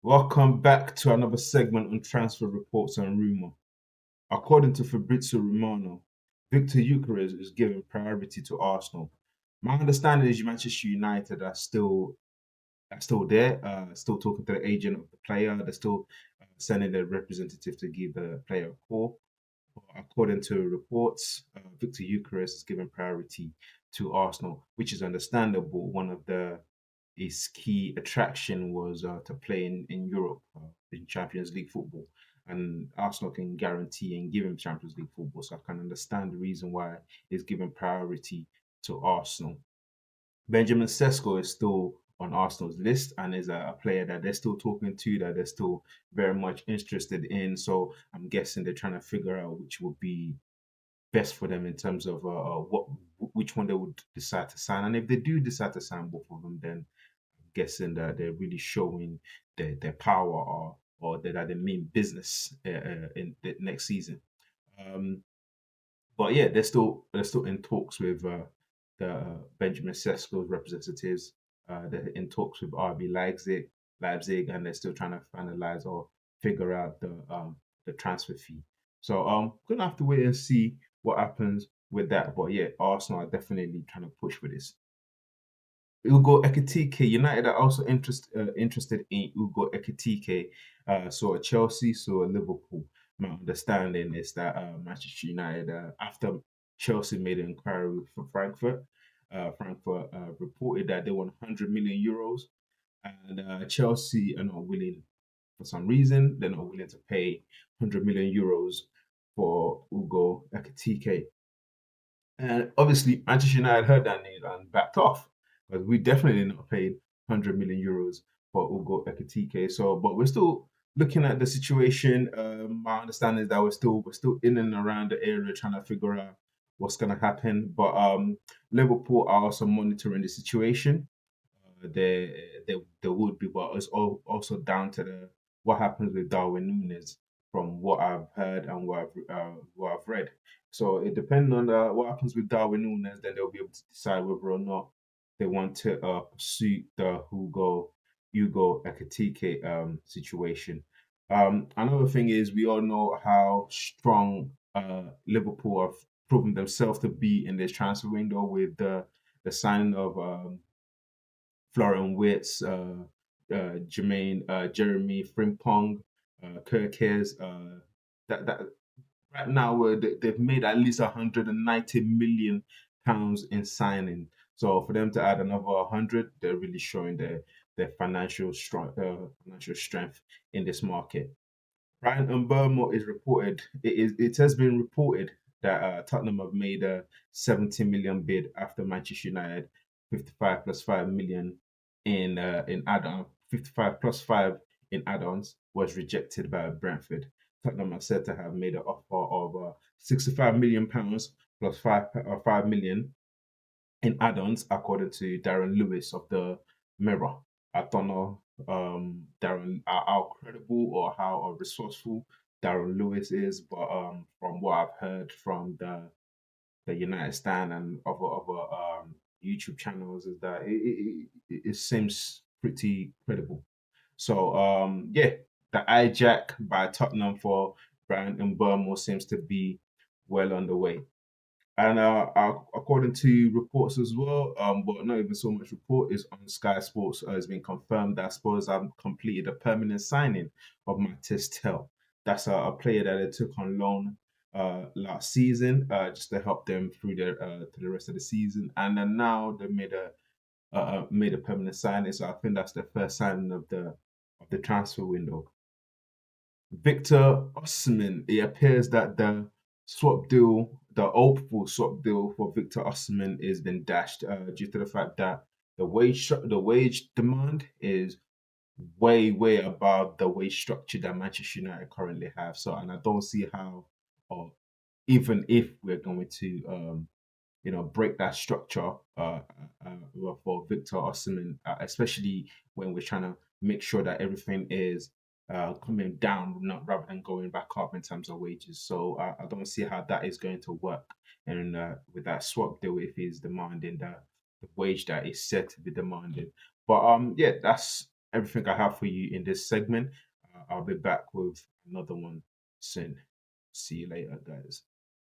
Welcome back to another segment on transfer reports and rumour. According to Fabrizio Romano, Victor Eucharist is given priority to Arsenal. My understanding is Manchester United are still there, still talking to the agent of the player. They're still sending their representative to give the player a call. According to reports, Victor Eucharist is given priority to Arsenal, which is understandable. One of his key attraction was to play in Europe in Champions League football, and Arsenal can guarantee and give him Champions League football. So I can understand the reason why he's given priority to Arsenal. Benjamin Sesko is still on Arsenal's list and is a player that they're still talking to, that they're still very much interested in. So I'm guessing they're trying to figure out which would be best for them in terms of which one they would decide to sign. And if they do decide to sign both of them, then I'm guessing that they're really showing their power or that they mean business in the next season. Um, but yeah, they're still in talks with the Benjamin Sesko's representatives. They're in talks with RB Leipzig, and they're still trying to finalize or figure out the transfer fee. So gonna have to wait and see what happens with that. But yeah, Arsenal are definitely trying to push for this. Ugo Ekitike. United are also interested in Ugo Ekitike. So a Chelsea, so a Liverpool. My understanding is that Manchester United, after Chelsea made an inquiry for Frankfurt, Frankfurt reported that they want 100 million euros, and Chelsea are not willing for some reason. They're not willing to pay 100 million euros for Ugo Ekitike. And obviously, Manchester United heard that news and backed off because we definitely not paid 100 million euros for Ugo Ekitike. So, but we're still looking at the situation. My understanding is that we're still in and around the area trying to figure out what's going to happen. But Liverpool are also monitoring the situation. There would be, but it's also down to the what happens with Darwin Nunes from what I've heard and what I've read. So it depends on what happens with Darwin Nunes, then they'll be able to decide whether or not they want to pursue the Hugo Ekitike situation. Another thing is we all know how strong Liverpool have proven themselves to be in this transfer window with the signing of Florian Wirtz, Jeremy Frimpong, Kirkes. That right now they've made at least 190 million pounds in signing. So for them to add another 100, they're really showing their financial strength in this market. Brian Mbomo is reported. It has been reported that Tottenham have made a 70 million bid after Manchester United 55 plus 5 million in add-on 55 plus 5 in add-ons was rejected by Brentford. Tottenham are said to have made an offer of 65 million pounds plus 5 million in add-ons, according to Darren Lewis of the Mirror. I don't know, Darren, how credible or how resourceful Darren Lewis is, but from what I've heard from the United Stand and other YouTube channels, is that it seems pretty credible. So yeah, the hijack by Tottenham for Brian Mbeumo seems to be well underway. And according to reports as well, but not even so much report is on Sky Sports, has been confirmed that Spurs have completed a permanent signing of Matis Tel. That's a player that they took on loan last season, just to help them through to the rest of the season. And then now they made a permanent signing. So I think that's the first signing of the transfer window. Victor Osimhen, it appears that the hopeful swap deal for Victor Osimhen has been dashed due to the fact that the wage demand is way above the wage structure that Manchester United currently have. So, and I don't see how, or even if we're going to break that structure for Victor Osimhen, especially when we're trying to make sure that everything is coming down, not rather than going back up in terms of wages. So I don't see how that is going to work. And with that swap deal, if he's demanding the wage that is said to be demanded. But yeah, everything I have for you in this segment. I'll be back with another one soon. See you later, guys.